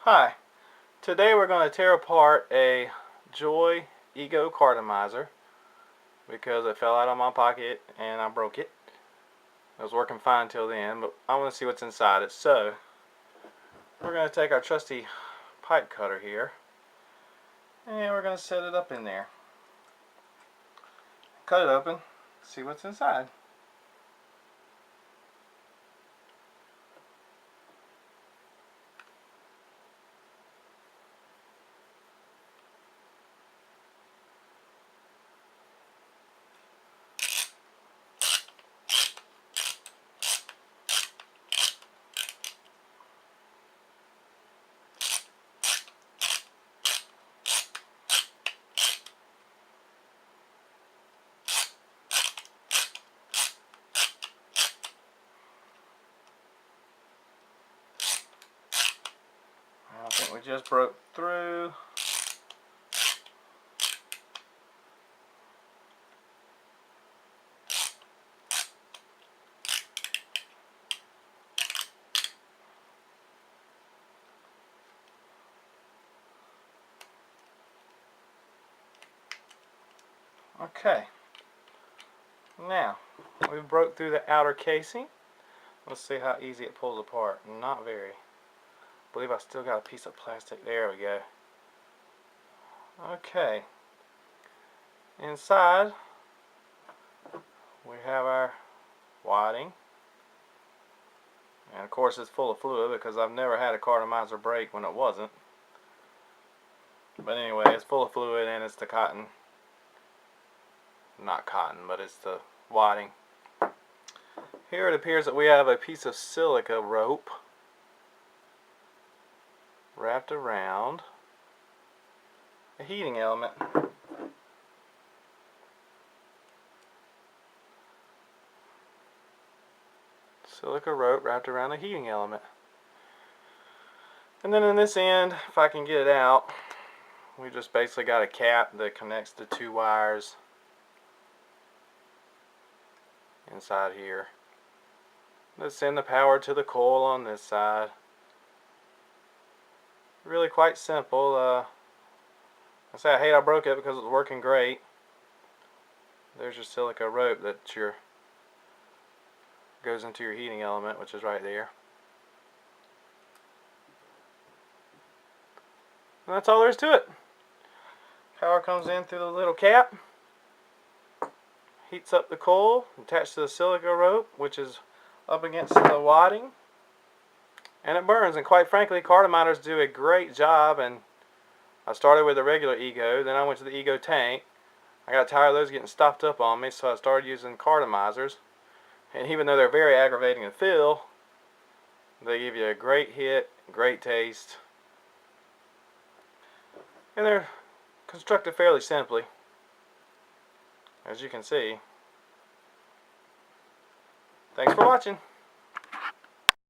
Hi, today we're going to tear apart a Joy Ego Cartomizer because it fell out of my pocket and I broke it. It was working fine till then, but I want to see what's inside it. So we're going to take our trusty pipe cutter here and we're going to set it up in there. Cut it open, see what's inside. I think we just broke through. Okay, now we broke through the outer casing. Let's see how easy it pulls apart. Not very. I believe I still got a piece of plastic. There we go. Okay. Inside we have our whiting. And of course it's full of fluid because I've never had a Cartomizer break when it wasn't. But anyway, it's full of fluid and it's the cotton. Not cotton, but it's the whiting. Here it appears that we have a piece of silica rope wrapped around a heating element. Silica rope wrapped around a heating element. And then in this end, if I can get it out, we just basically got a cap that connects the two wires inside here. Let's send the power to the coil on this side. Really quite simple. I say I hate I broke it because it was working great. There's your silica rope that goes into your heating element, which is right there. And that's all there is to it. Power comes in through the little cap, heats up the coil attached to the silica rope, which is up against the whiting, and it burns. And quite frankly, Cartomizers do a great job. And I started with a regular Ego, then I went to the Ego tank. I got tired of those getting stuffed up on me, so I started using Cartomizers. And even though they're very aggravating to fill, they give you a great hit, great taste, and they're constructed fairly simply, as you can see. Thanks for watching.